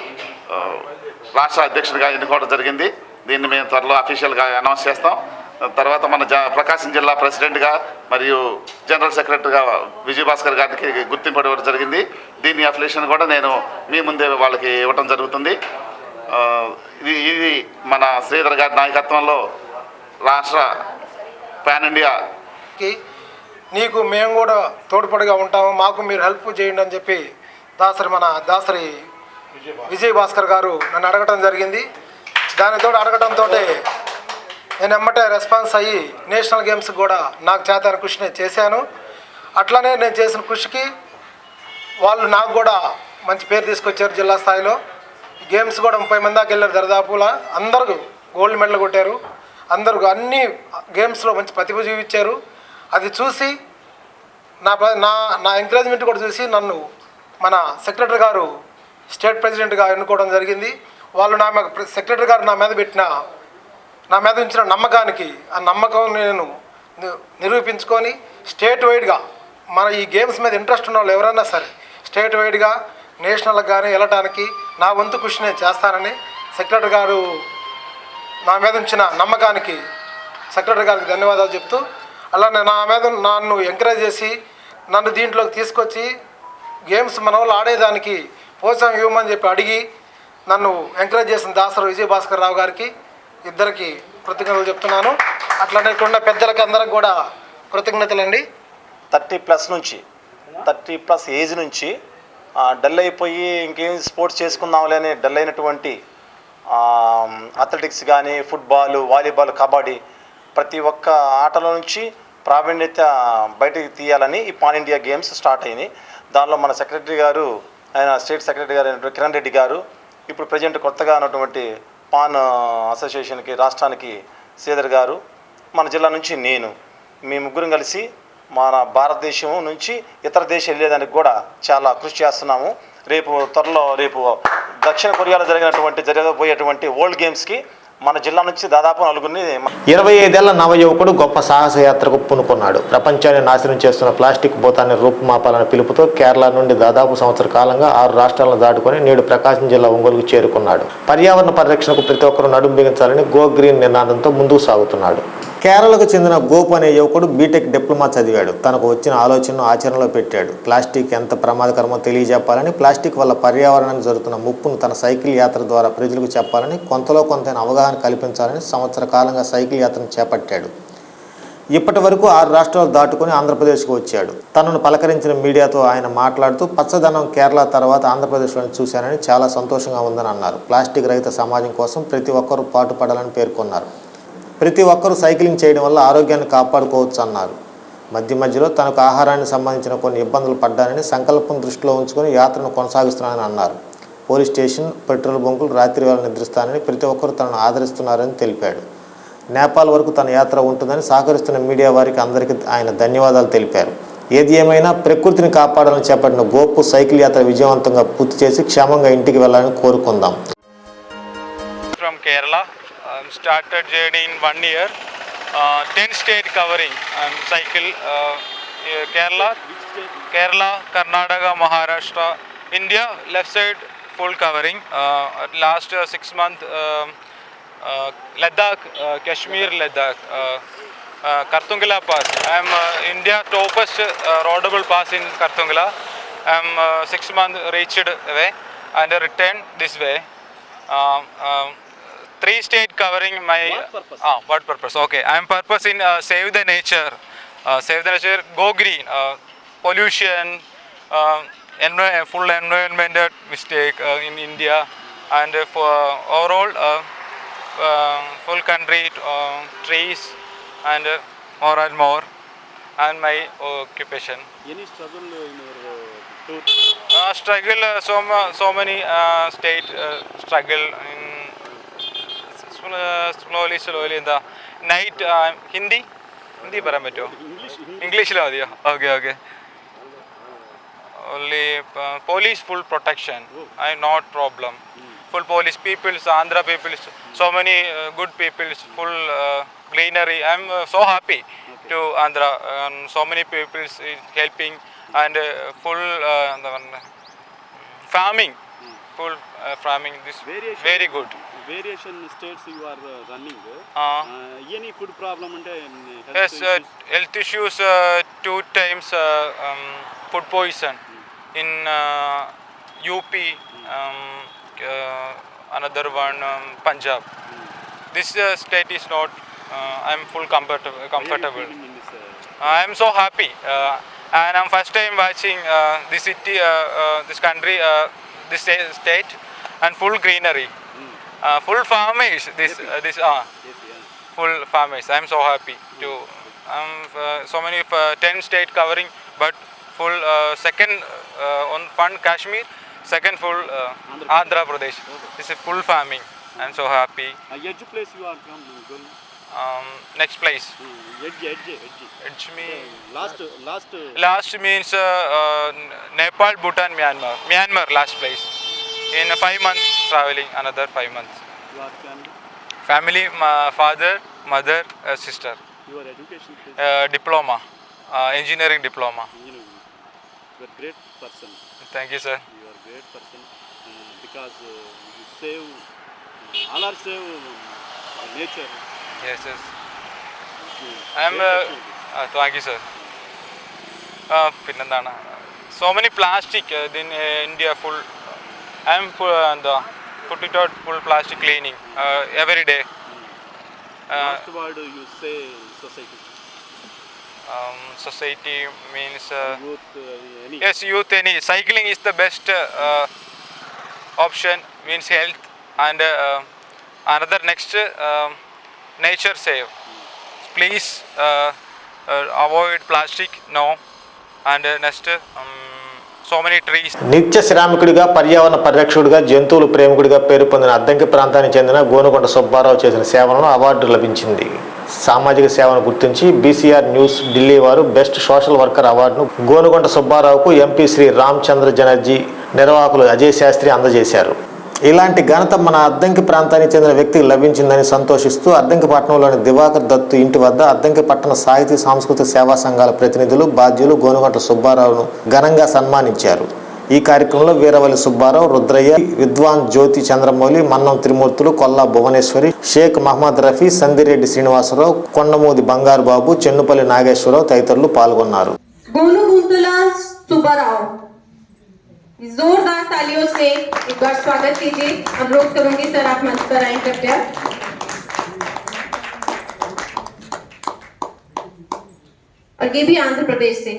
Speaker 13: రాష్ట్ర అధ్యక్షుడిగా ఎన్నుకోవడం జరిగింది. దీన్ని మేము త్వరలో అఫీషియల్గా అనౌన్స్ చేస్తాం. తర్వాత మన ప్రకాశం జిల్లా ప్రెసిడెంట్గా మరియు జనరల్ సెక్రటరీగా విజయభాస్కర్ గారికి గుర్తింపు ఇవ్వడం జరిగింది. దీని అఫిలియేషన్ కూడా నేను మీ ముందే వాళ్ళకి ఇవ్వడం జరుగుతుంది. ఇది మన శ్రీధర్ గారి నాయకత్వంలో రాష్ట్ర పాన్ ఇండియాకి
Speaker 14: నీకు మేము కూడా తోడ్పడిగా ఉంటాము, మాకు మీరు హెల్ప్ చేయండి అని చెప్పి దాసరి విజయభాస్కర్ గారు నన్ను అడగటం జరిగింది. దానితో అడగటంతో నేను ఎమ్మటే రెస్పాన్స్ అయ్యి నేషనల్ గేమ్స్ కూడా నాకు చేతన కృషి నేను చేశాను. అట్లనే నేను చేసిన కృషికి వాళ్ళు నాకు కూడా మంచి పేరు తీసుకొచ్చారు. జిల్లా స్థాయిలో గేమ్స్ కూడా 30 మంది దాకా వెళ్ళారు. దరిదాపులా అందరూ గోల్డ్ మెడల్ కొట్టారు. అందరూ అన్ని గేమ్స్లో మంచి ప్రతిభ చూపించారు. అది చూసి నా ఎంకరేజ్మెంట్ కూడా చూసి నన్ను మన సెక్రటరీ గారు స్టేట్ ప్రెసిడెంట్గా ఎన్నుకోవడం జరిగింది. వాళ్ళు సెక్రటరీ గారు నా మీద ఉంచిన నమ్మకానికి ఆ నమ్మకం నేను నిరూపించుకొని స్టేట్ వైడ్గా మన ఈ గేమ్స్ మీద ఇంట్రెస్ట్ ఉన్న వాళ్ళు ఎవరైనా సరే స్టేట్ వైడ్గా నేషనల్కి కానీ వెళ్ళటానికి నా వంతు కృషి నేను చేస్తానని సెక్రటరీ గారు నా మీద ఉంచిన నమ్మకానికి సెక్రటరీ గారికి ధన్యవాదాలు చెప్తూ, అలానే నా మీద నన్ను ఎంకరేజ్ చేసి నన్ను దీంట్లోకి తీసుకొచ్చి గేమ్స్ మన వాళ్ళు ఆడేదానికి ప్రోత్సాహం ఇవ్వమని చెప్పి అడిగి నన్ను ఎంకరేజ్ చేసిన దాసరి విజయభాస్కర్ రావు గారికి ఇద్దరికి కృతజ్ఞతలు చెప్తున్నాను. అట్లనే ఇక్కడ పెద్దలకి అందరికి కూడా కృతజ్ఞతలండి.
Speaker 15: 30+ ఏజ్ నుంచి డల్ అయిపోయి ఇంకేం స్పోర్ట్స్ చేసుకుందాంలే అని డల్ అయినటువంటి అథ్లెటిక్స్ కానీ ఫుట్బాల్, వాలీబాల్, కబడ్డీ ప్రతి ఒక్క ఆటలో నుంచి ప్రావీణ్యత బయటకు తీయాలని ఈ పాన్ ఇండియా గేమ్స్ స్టార్ట్ అయినాయి. దానిలో మన సెక్రటరీ గారు, ఆయన స్టేట్ సెక్రటరీ గారు కిరణ్ రెడ్డి గారు, ఇప్పుడు ప్రజెంట్ కొత్తగా ఉన్నటువంటి పాన్ అసోసియేషన్కి రాష్ట్రానికి శ్రీధర్ గారు, మన జిల్లా నుంచి నేను, మీ ముగ్గురం కలిసి మన భారతదేశం నుంచి ఇతర దేశం వెళ్ళేదానికి కూడా చాలా కృషి చేస్తున్నాము. రేపు దక్షిణ కొరియాలో జరగబోయేటువంటి వరల్డ్ గేమ్స్కి మన జిల్లా నుంచి దాదాపు 4
Speaker 3: 25 ఏళ్ల నవయువకుడు గొప్ప సాహసయాత్రకు పూనుకున్నాడు. ప్రపంచాన్ని నాశనం చేస్తున్న ప్లాస్టిక్ భూతాన్ని రూపుమాపాలన్న పిలుపుతో కేరళ నుండి దాదాపు సంవత్సర కాలంగా 6 రాష్ట్రాలను దాటుకొని నేడు ప్రకాశం జిల్లా ఒంగోలుకు చేరుకున్నాడు. పర్యావరణ పరిరక్షణకు ప్రతి ఒక్కరూ నడుం బిగించాలని గో గ్రీన్ నినాదంతో ముందుకు సాగుతున్నాడు. కేరళకు చెందిన గోపు అనే యువకుడు బీటెక్ డిప్లొమా చదివాడు. తనకు వచ్చిన ఆలోచనను ఆచరణలో పెట్టాడు. ప్లాస్టిక్ ఎంత ప్రమాదకరమో తెలియజెప్పాలని, ప్లాస్టిక్ వల్ల పర్యావరణానికి జరుగుతున్న ముప్పును తన సైకిల్ యాత్ర ద్వారా ప్రజలకు చెప్పాలని, కొంతలో కొంత అవగాహన కల్పించాలని సంవత్సర కాలంగా సైకిల్ యాత్రను చేపట్టాడు. ఇప్పటి వరకు 6 రాష్ట్రాలు దాటుకుని ఆంధ్రప్రదేశ్కు వచ్చాడు. తనను పలకరించిన మీడియాతో ఆయన మాట్లాడుతూ పచ్చదనం కేరళ తర్వాత ఆంధ్రప్రదేశ్లో చూశానని చాలా సంతోషంగా ఉందని అన్నారు. ప్లాస్టిక్ రహిత సమాజం కోసం ప్రతి ఒక్కరూ పాటుపడాలని పేర్కొన్నారు. ప్రతి ఒక్కరూ సైక్లింగ్ చేయడం వల్ల ఆరోగ్యాన్ని కాపాడుకోవచ్చు అన్నారు. మధ్యలో తనకు ఆహారానికి సంబంధించిన కొన్ని ఇబ్బందులు పడ్డానని సంకల్పం దృష్టిలో ఉంచుకొని యాత్రను కొనసాగిస్తున్నానని అన్నారు. పోలీస్ స్టేషన్, పెట్రోల్ బంకులు రాత్రి వేళ నిద్రిస్తానని, ప్రతి ఒక్కరూ తనను ఆదరిస్తున్నారని తెలిపాడు. నేపాల్ వరకు తన యాత్ర ఉంటుందని సహకరిస్తున్న మీడియా వారికి అందరికీ ఆయన ధన్యవాదాలు తెలిపారు. ఏది ఏమైనా ప్రకృతిని కాపాడాలని చేపట్టిన గోపు సైకిల్ యాత్ర విజయవంతంగా పూర్తి చేసి క్షేమంగా ఇంటికి వెళ్ళాలని కోరుకుందాం.
Speaker 16: From Kerala, started journey in 1 year, 10 state covering and cycle. Kerala, Karnataka, Maharashtra, India. Left side full covering. Last 6 months, Ladakh, Kashmir, Ladakh, Kartungala Pass. I am India topest roadable pass in Kartungala. I am 6 months reached away and returned this way. 3 state covering my what purpose? Okay, I am purpose in save the nature, go green, pollution, full environmental mistake in India, and for overall full country trees and more and more, and my occupation.
Speaker 9: Any struggle in your tour?
Speaker 16: Struggle, so many state struggle in slowly in the night. Hindi പറയാൻ പറ്റുമോ? ഇംഗ്ലീഷിലോ മതിയോ? Okay. Only police full protection. I not problem. Full police people, Andhra people, so many good people, full greenery. I am so happy to Andhra. So many people helping and full farming. full farming. This very good.
Speaker 17: Variation states you are running. Any food problem and
Speaker 16: Yes, health issues 2 times food poison in UP, another one Punjab. This state is not. I'm full comfortable. I am so happy, and I'm first time watching this city, this country, this state, and full greenery, full farmers. Full farmers. I'm so happy to. So many 10 state covering, but full second on fund Kashmir, second full Andhra Pradesh. This is full farming. I'm so happy.
Speaker 17: Which place you are from?
Speaker 16: Next place.
Speaker 17: Edge means
Speaker 16: Last means Nepal, Bhutan, Myanmar. Myanmar last place. In 5 months traveling, another 5 months.
Speaker 17: Your family?
Speaker 16: Family, my father, mother, sister.
Speaker 17: Your education?
Speaker 16: Diploma, engineering diploma.
Speaker 17: You are a great person.
Speaker 16: Thank you, sir.
Speaker 17: You are a great person because you save, all are save nature.
Speaker 16: Yes, yes. I am. Thank you, sir. So many plastic in India full. I am put it out full plastic cleaning every day.
Speaker 17: Last word you say society.
Speaker 16: Society means
Speaker 17: youth. Any.
Speaker 16: Yes, youth. Any cycling is the best option. Means health and another next. Nature save. Please avoid plastic. No. And next, so many trees.
Speaker 3: నిత్య శ్రామికుడిగా పర్యావరణ పరిరక్షకుడిగా జంతువుల ప్రేమికుడిగా పేరు పొందిన అద్దంకి ప్రాంతానికి చెందిన గోనుకొండ సుబ్బారావు చేసిన సేవలను award లభించింది. సామాజిక సేవను గుర్తించి బీసీఆర్ న్యూస్ ఢిల్లీ వారు బెస్ట్ సోషల్ వర్కర్ అవార్డును గోనుకొండ సుబ్బారావుకు ఎంపీ శ్రీ రామచంద్ర జనర్జీ నిర్వాహకులు అజయ్ శాస్త్రి అందజేశారు. ఇలాంటి ఘనత మన అద్దంకి ప్రాంతానికి చెందిన వ్యక్తికి లభించిందని సంతోషిస్తూ అద్దంకి పట్టణంలోని దివాకర్ దత్తు ఇంటి వద్ద అద్దంకి పట్టణ సాహితీ సాంస్కృతిక సేవా సంఘాల ప్రతినిధులు బాధ్యులు గోనుగంట సుబ్బారావును ఘనంగా సన్మానించారు. ఈ కార్యక్రమంలో వీరవల్లి సుబ్బారావు, రుద్రయ్య, విద్వాన్ జ్యోతి చంద్రమౌళి, మన్నం త్రిమూర్తులు, కొల్లా భువనేశ్వరి, షేక్ మహమ్మద్ రఫీ, సందిరెడ్డి శ్రీనివాసరావు, కొండమూది బంగారు బాబు, చెన్నుపల్లి నాగేశ్వరరావు తదితరులు పాల్గొన్నారు.
Speaker 18: जोरदार तालियों से एक बार स्वागत कीजिए. अनुरोध करूंगी सर आप मंच पर आए कृपया. और ये भी आंध्र प्रदेश से.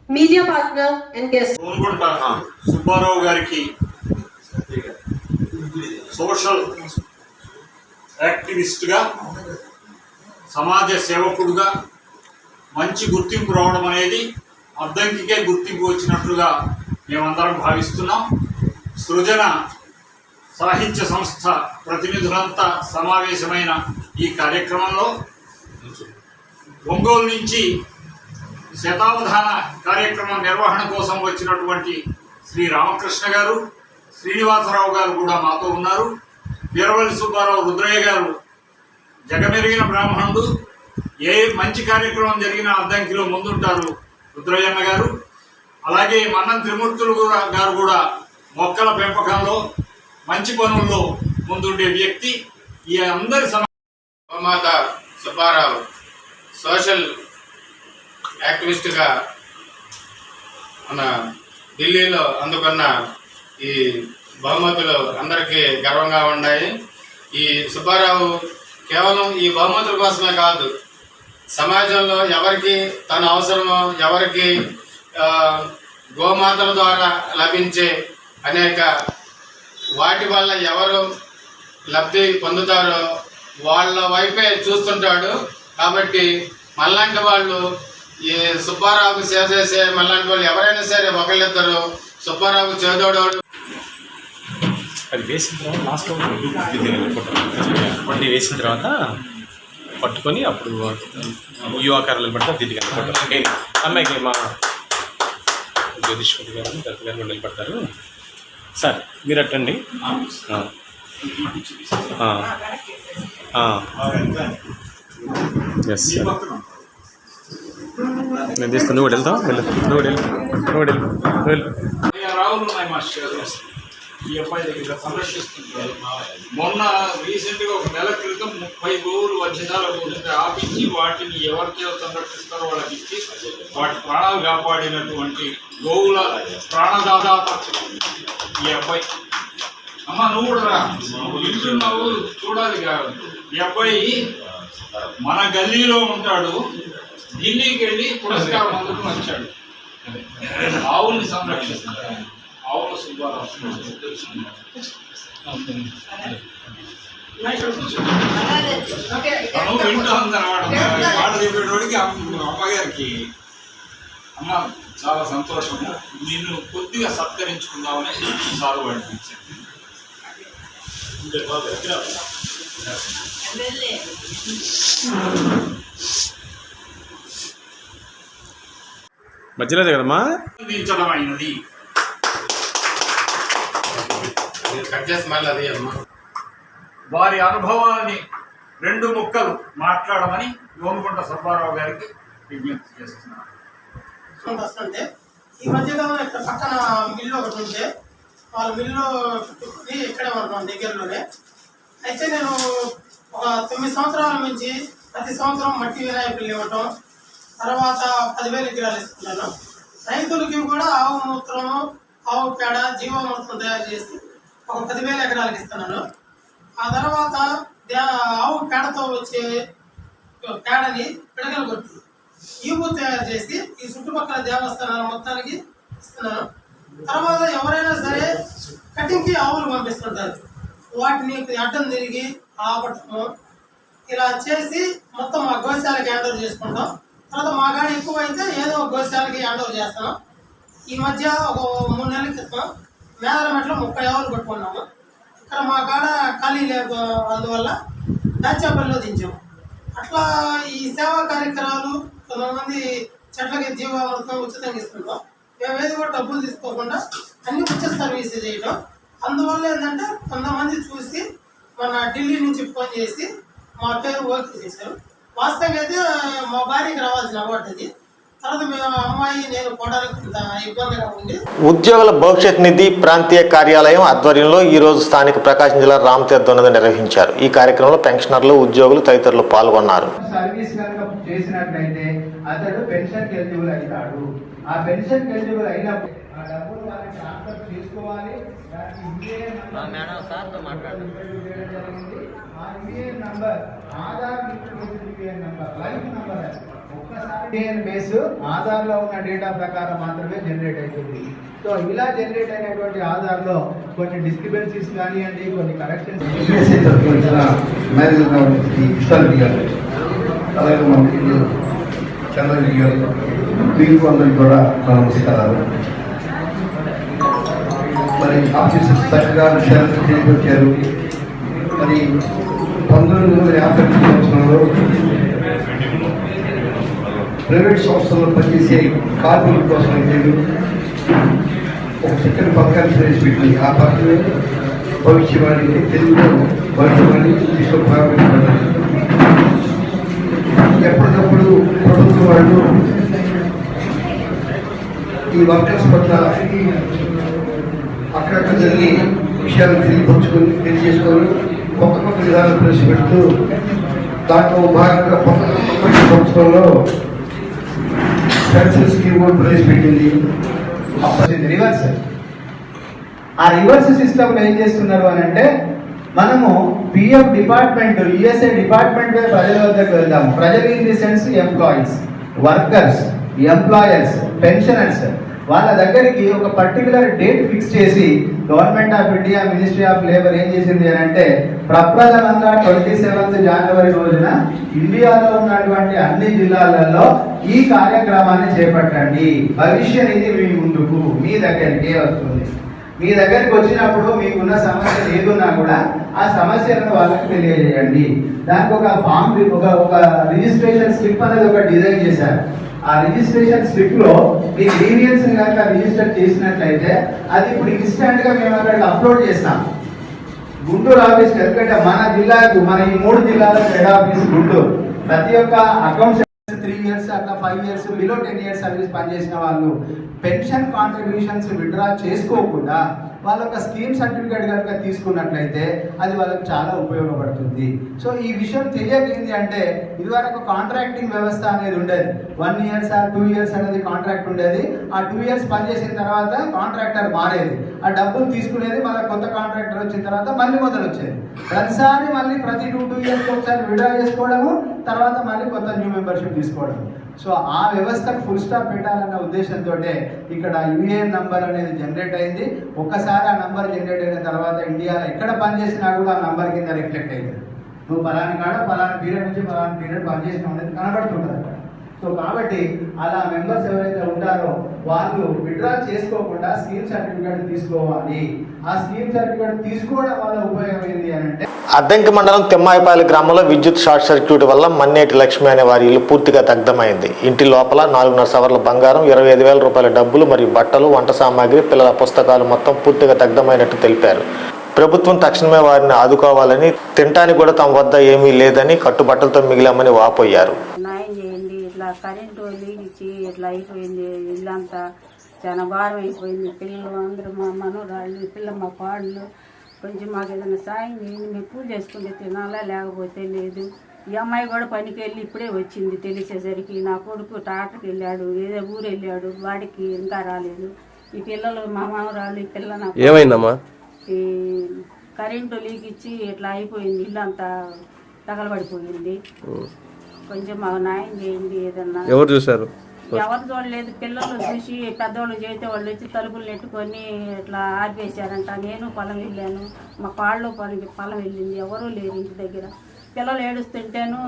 Speaker 18: Media partner and guest
Speaker 19: Subbarao गाరికి సోషల్ యాక్టివిస్ట్గా, సమాజ సేవకుడుగా మంచి గుర్తింపు రావడం అనేది అద్దంకికే గుర్తింపు వచ్చినట్లుగా మేమందరం భావిస్తున్నాం. సృజన సాహిత్య సంస్థ ప్రతినిధులంతా సమావేశమైన ఈ కార్యక్రమంలో ఒంగోలు నుంచి శతావధాన కార్యక్రమం నిర్వహణ కోసం వచ్చినటువంటి శ్రీ రామకృష్ణ గారు, శ్రీనివాసరావు గారు కూడా మాతో ఉన్నారు. వీరవల్లి సుబ్బారావు, రుద్రయ్య గారు జగమెరిగిన బ్రాహ్మణుడు. ఏ మంచి కార్యక్రమం జరిగినా అద్దంకిలో ముందుంటారు రుద్రయ్యన్న గారు. అలాగే మన్నం త్రిమూర్తులు గారు కూడా మొక్కల పెంపకంలో, మంచి పనుల్లో ముందుండే వ్యక్తి. ఈ అందరి
Speaker 20: గోమాత సుబ్బారావు సోషల్ యాక్టివిస్ట్గా మన ఢిల్లీలో అందుకున్న ఈ బహుమతులు అందరికీ గర్వంగా ఉన్నాయి. ఈ సుబ్బారావు కేవలం ఈ బహుమతుల కోసమే కాదు, సమాజంలో ఎవరికి తన అవసరమో, ఎవరికి గోమాతల ద్వారా లభించే అనేక వాటి వల్ల ఎవరు లబ్ధి పొందుతారో వాళ్ళ వైపే చూస్తుంటాడు. కాబట్టి మళ్ళంటి వాళ్ళు ఈ సుబ్బారావుకి సేవ చేసే మళ్ళంటి వాళ్ళు ఎవరైనా సరే ఒకళ్ళిద్దరు సుబ్బారావు చేదోడోడు.
Speaker 21: అది వేసిన తర్వాత లాస్ట్లో వడ్డీ వేసిన తర్వాత పట్టుకొని అప్పుడు యువకారాలు పడితే దీనికి నిలబడతారు. అమ్మాయికి మా జ్యోతిష్మతి గారు, దత్త గారు నిలబడతారు. సార్ మీరు అట్టండి. ఎస్ నేను తీస్తాను. నువ్వు వెళ్తావు, వెళ్ళు.
Speaker 19: రావులు ఉన్నాయి మాస్టర్ ఈ అబ్బాయి దగ్గర సంరక్షిస్తుంటారు. మొన్న రీసెంట్గా ఒక నెల క్రితం 30 గోవులు వజ్రాల పోతుంటే ఆపించి వాటిని ఎవరికి సంరక్షిస్తారో వాళ్ళకి ఇచ్చి వాటి ప్రాణాలు కాపాడినటువంటి గోవుల ప్రాణదాత ఈ అబ్బాయి. అమ్మ నువ్వు కూడా రా, వింటున్నావు, చూడాలి కాదు. ఈ అబ్బాయి మన గల్లీలో ఉంటాడు, ఢిల్లీకి వెళ్ళి పురస్కారం అందుకుని వచ్చాడు. ఆవుల్ని సంరక్షిస్తాడు. ఆవుల సుబ్బారావు వింటూ ఉందన్నమాట. పాట చెప్పేటోడికి అమ్మగారికి అమ్మ చాలా సంతోషము, నిన్ను కొద్దిగా సత్కరించుకుందామని సారు అనిపించాను.
Speaker 21: మధ్యలోదే కదమ్మా
Speaker 19: అందించడమైనది. వారి అనుభవాన్ని 2 ముక్కలు మాట్లాడమని యోమగుంట సుబ్బారావు గారికి విజ్ఞప్తి చేస్తున్నాను.
Speaker 1: వస్తుంటే ఈ మధ్యకాలంలో ఇక్కడ పక్కన మిల్లు ఒకటి ఉంటే వాళ్ళ మిల్లు ఇక్కడే ఉన్నాం దగ్గరలోనే. అయితే నేను ఒక 9 సంవత్సరాల నుంచి ప్రతి సంవత్సరం మట్టి వినాయకులు ఇవ్వటం, తర్వాత 10,000 విగ్రహాలు ఇస్తున్నాను. రైతులకి కూడా ఆవు మూత్రము, ఆవు పేడ, జీవామృతం తయారు చేసి ఒక 10,000 ఎకరాలకు ఇస్తున్నాను. ఆ తర్వాత ఆవు పేడతో వచ్చే పేడని పిడకలు కొట్టి ఈపు తయారు చేసి ఈ చుట్టుపక్కల దేవస్థానాల మొత్తానికి ఇస్తున్నాను. తర్వాత ఎవరైనా సరే కటింగ్కి ఆవులు పంపిస్తుంటారు, వాటిని అడ్డం తిరిగి ఆపటము ఇలా చేసి మొత్తం మా గోశాలకి హ్యాండ్ ఓవర్ చేసుకుంటాం. తర్వాత మా గాడి ఎక్కువ అయితే ఏదో గోశాలకి హ్యాండ్ ఓవర్ చేస్తాను. ఈ మధ్య ఒక 3 నెలల క్రితం మేదరమెట్లో 30 ఆవులు పట్టుకున్నాము. ఇక్కడ మా కాడ ఖాళీ లేదు, అందువల్ల దాచాపల్లిలో దించాము. అట్లా ఈ సేవా కార్యక్రమాలు కొంతమంది చెట్లకి జీవామృతం ఉచితంగా ఇస్తుంటాం. మేమేది కూడా డబ్బులు తీసుకోకుండా అన్ని ఉచిత సర్వీస్ చేయడం. అందువల్ల ఏంటంటే కొంతమంది చూసి మన ఢిల్లీ నుంచి ఫోన్ చేసి మా పేరు ఓకే చేశారు. వాస్తవంగా అయితే మా భార్యకి రావాల్సిన అవార్డు అది. తర్వాత మేము అమ్మాయి నేను పోవడానికి కొంత ఇబ్బందిగా ఉంది.
Speaker 3: ఉద్యోగుల భవిష్యత్ నిధి ప్రాంతీయ కార్యాలయం ఆధ్వర్యంలో ఈ రోజు స్థానిక ప్రకాశం జిల్లా రామతీర్థం నిర్వహించారు. ఈ కార్యక్రమంలో పెన్షనర్లు, ఉద్యోగులు తదితరులు పాల్గొన్నారు.
Speaker 22: సర్వీస్ కనుక చేసినట్లయితే అతడు పెన్షన్ ఎలిజిబుల్ అవుతాడు. ఆ పెన్షన్ ఎలిజిబుల్ అయినప్పుడు ఆ డబ్బులు వాళ్ళకి ట్రాన్స్ఫర్ చేసుకోవాలి. Number Aadhaar number life number ఒక్కసారి బేస్ ఆధార్ లో ఉన్న డేటా ప్రకారం మాత్రమే జనరేట్ అవుతుంది. సో ఇలా జనరేట్ అయినటువంటి ఆధార్ లో కొన్ని డిస్క్రిపెన్సీస్ కానివ్వండి, కొన్ని కరెక్షన్స్
Speaker 5: అలాగే మనకి చంద్రగిరి గారు మీకు అందరికి కూడా నమస్కారాలు. మరి ఆఫీసర్స్ చక్కగా విషయాలు వచ్చారు. మరి 1950 సంవత్సరంలో ప్రైవేట్ సంస్థల్లో పనిచేసే కార్మికుల కోసం అయితే ఒక చక్కని పథకాన్ని ప్రవేశపెట్టింది. ఆ పథకమే భవిష్యవాణి, తెలుగులో భవిష్యవాణి తీసుకురాబడింది. ఎప్పటికప్పుడు ప్రభుత్వం వాళ్ళు ఈ వర్కర్స్ పట్ల అక్కడక్కడ జరిగి విషయాలు తెలియజేసుకొని కొత్త కొత్త విధానాలు ప్రవేశపెడుతూ దాంట్లో భాగంగా సంవత్సరంలో పెన్షన్ స్కీమ్ కూడా ప్రవేశపెట్టింది.
Speaker 22: రివర్స్ ఆ రివర్స్ సిస్టమ్ ఏం చేస్తున్నారు అని అంటే, మనము పిఎఫ్ డిపార్ట్మెంట్, యుఎస్ఏ డిపార్ట్మెంట్ మీద ప్రజల వద్దకు వెళ్దాము. ప్రజలు in the sense employees, workers, employers, pensioners, వాళ్ళ దగ్గరికి ఒక పర్టికులర్ డేట్ ఫిక్స్ చేసి government of India, ministry of labour ఏం చేసింది అని అంటే, ప్రప్రథమంగా 27th జనవరి రోజున ఇండియాలో ఉన్నటువంటి అన్ని జిల్లాలలో ఈ కార్యక్రమాన్ని చేపట్టండి. భవిష్య నిధి మీ ముందుకు, మీ దగ్గరికే వస్తుంది. మీ దగ్గరికి వచ్చినప్పుడు మీకున్న సమస్య ఏదున్నా కూడా ఆ సమస్యలను వాళ్ళకి తెలియజేయండి. దానికి ఒక ఫామ్, ఒక రిజిస్ట్రేషన్ స్లిప్ అనేది ఒక డిజైన్ చేశారు. ఆ రిజిస్ట్రేషన్ స్లిప్ లో మీ గ్రీవియన్స్ కనుక రిజిస్టర్ చేసినట్లయితే అది ఇప్పుడు ఇన్స్టెంట్ గా మేము అక్కడికి అప్లోడ్ చేస్తాం. గుంటూరు ఆఫీస్, ఎందుకంటే మన జిల్లాకు, మన ఈ 3 జిల్లాలకు హెడ్ ఆఫీస్ గుంటూరు. ప్రతి ఒక్క అకౌంట్స్ 3 ఇయర్స్ అట్లా 5 ఇయర్స్ బిలో 10 ఇయర్స్ సర్వీస్ పనిచేసిన వాళ్ళు పెన్షన్ కాంట్రిబ్యూషన్స్ విత్డ్రా చేసుకోకుండా వాళ్ళ ఒక స్కీమ్ సర్టిఫికేట్ కనుక తీసుకున్నట్లయితే అది వాళ్ళకి చాలా ఉపయోగపడుతుంది. సో ఈ విషయం తెలియకేంది అంటే ఇదివరకు కాంట్రాక్టింగ్ వ్యవస్థ అనేది ఉండేది. 1 ఇయర్ 2 ఇయర్స్ అనేది కాంట్రాక్ట్ ఉండేది. ఆ 2 ఇయర్స్ పనిచేసిన తర్వాత కాంట్రాక్టర్ మారేది, ఆ డబ్బులు తీసుకునేది, మళ్ళీ కొత్త కాంట్రాక్టర్ వచ్చిన తర్వాత మళ్ళీ మొదలు వచ్చేది. ప్రతిసారి మళ్ళీ ప్రతి 2 ఇయర్స్కి ఒకసారి విడ్రా చేసుకోవడము, తర్వాత మళ్ళీ కొత్త న్యూ మెంబర్షిప్ తీసుకోవడం. సో ఆ వ్యవస్థకు ఫుల్ స్టాప్ పెట్టాలన్న ఉద్దేశంతో ఇక్కడ యూఏఎన్ నంబర్ అనేది జనరేట్ అయింది. ఒక్కసారి ఆ నంబర్ జనరేట్ అయిన తర్వాత ఇండియాలో ఎక్కడ పనిచేసినా కూడా ఆ నంబర్ కింద రిఫ్లెక్ట్ అయింది. నువ్వు పలాని కాడ పలానా పీరియడ్ నుంచి పలానా పీరియడ్ పనిచేసిన అనేది కనబడుతుంటుంది అక్కడ. సో కాబట్టి అలా మెంబర్స్ ఎవరైతే ఉంటారో వాళ్ళు విత్డ్రా చేసుకోకుండా స్కీమ్ సర్టిఫికేట్ తీసుకోవాలి. ఆ స్కీమ్ సర్టిఫికేట్ తీసుకోవడం వల్ల ఉపయోగం ఏంటి అని అంటే,
Speaker 3: అద్దంకి మండలం తిమ్మాయిపాలెం గ్రామంలో విద్యుత్ షార్ట్ సర్క్యూట్ వల్ల మన్నేటి లక్ష్మి అనే వారి ఇల్లు పూర్తిగా దగ్ధమైంది. ఇంటి లోపల 4.5 సవర్ల బంగారం, 25,000 రూపాయల డబ్బులు మరియు బట్టలు, వంట సామాగ్రి, పిల్లల పుస్తకాలు మొత్తం పూర్తిగా దగ్ధమైనట్టు తెలిపారు. ప్రభుత్వం తక్షణమే వారిని ఆదుకోవాలని, తినడానికి కూడా తమ వద్ద ఏమీ లేదని, కట్టుబట్టలతో మిగిలామని వాపోయారు.
Speaker 2: ఇట్లా కరెంటు ఇచ్చి ఇట్లా అయిపోయింది, ఇల్లంతా చాలా భారం అయిపోయింది. పిల్లలు అందరూ, మా మనవరాళ్ళు, మా పాళ్ళు, కొంచెం మాకు ఏదైనా సాయం చేయండి. మేము పూజ చేసుకుంటే తినాలా, లేకపోతే లేదు. ఈ అమ్మాయి కూడా పనికి వెళ్ళి ఇప్పుడే వచ్చింది. తెలిసేసరికి నా కొడుకు టాటకి వెళ్ళాడు, ఏదో ఊరు వెళ్ళాడు, వాడికి ఇంకా రాలేదు. ఈ పిల్లలు, మా మనవరాళ్ళు, ఈ పిల్ల నాకు
Speaker 7: ఏమైందమ్మా?
Speaker 2: ఈ కరెంటు లీక్ ఇచ్చి ఇట్లా అయిపోయింది, ఇల్లంతా తగలబడిపోయింది. కొంచెం మాకు న్యాయం చేయండి. ఏదన్నా
Speaker 7: ఎవరు చూశారు?
Speaker 2: ఎవరు చూడలేదు. పిల్లలు చూసి పెద్దవాళ్ళు చేస్తే వాళ్ళు వచ్చి తలుపులు నెట్టుకొని ఇట్లా ఆర్పేశారంట. నేను పొలం వెళ్ళాను, మా కాళ్ళు పొలం వెళ్ళింది, ఎవరూ లేరు ఇంటి దగ్గర. పిల్లలు ఏడుస్తుంటేను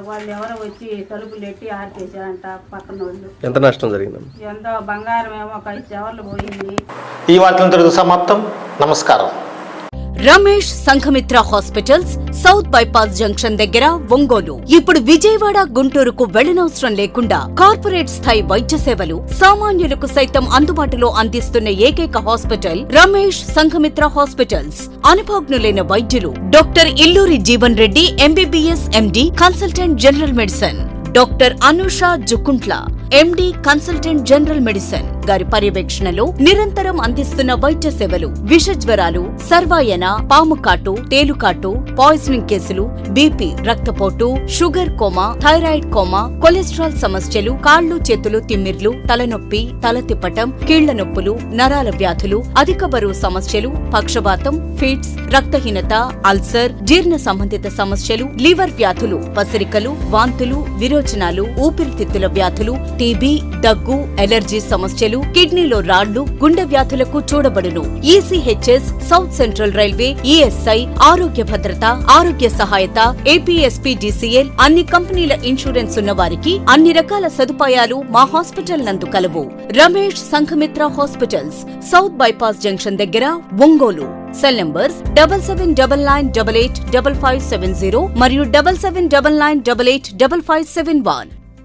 Speaker 2: వాళ్ళు ఎవరో వచ్చి తలుపులు నెట్టి ఆర్పేశారంట పక్కన వాళ్ళు.
Speaker 7: ఎంత నష్టం జరిగింది?
Speaker 2: ఎంతో బంగారం ఏమో ఒక 5 చవర్లు పోయింది.
Speaker 3: ఈ వార్తలతో సమాప్తం. నమస్కారం.
Speaker 23: Ramesh Sanghamitra hospitals, south bypass junction దగ్గర, ఒంగోలు. ఇప్పుడు విజయవాడ, గుంటూరుకు వెళ్లనవసరం లేకుండా కార్పొరేట్ స్థాయి వైద్య సేవలు సామాన్యులకు సైతం అందుబాటులో అందిస్తున్న ఏకైక హాస్పిటల్ రమేష్ సంఘమిత్ర హాస్పిటల్స్. అనుభవజ్ఞులైన వైద్యులు doctor Illuri Jeevan Reddy MBBS MD, consultant general medicine, doctor Anusha Jukuntla MD, consultant general medicine గారి పర్యవేక్షణలో నిరంతరం అందిస్తున్న వైద్య సేవలు విష జ్వరాలు, సర్వాయన, పాముకాటు, తేలుకాటు, పాయిజనింగ్ కేసులు, బీపీ, రక్తపోటు, sugar coma, thyroid coma, cholesterol సమస్యలు, కాళ్లు చేతులు తిమ్మిర్లు, తలనొప్పి, తల తిప్పటం, కీళ్ల నొప్పులు, నరాల వ్యాధులు, అధిక బరువు సమస్యలు, పక్షవాతం, ఫిట్స్, రక్తహీనత, అల్సర్, జీర్ణ సంబంధిత సమస్యలు, లివర్ వ్యాధులు, పసిరికలు, వాంతులు, విరోచనాలు, ఊపిరితిత్తుల వ్యాధులు, టీబీ, దగ్గు, ఎలర్జీ సమస్యలు, కిడ్నీలో రాళ్లు, గుండె వ్యాధులకు చూడబడును. ECHS, south central railway, ESI, ఆరోగ్య భద్రత, ఆరోగ్య సహాయత, APSPDCL, అన్ని కంపెనీల ఇన్సూరెన్స్ ఉన్న వారికి అన్ని రకాల సదుపాయాలు మా హాస్పిటల్ నందు కలవు. Ramesh Sanghamitra hospitals, south bypass junction దగ్గర, ఒంగోలు. సెల్ నంబర్స్ 7799885570 మరియు 7799885571.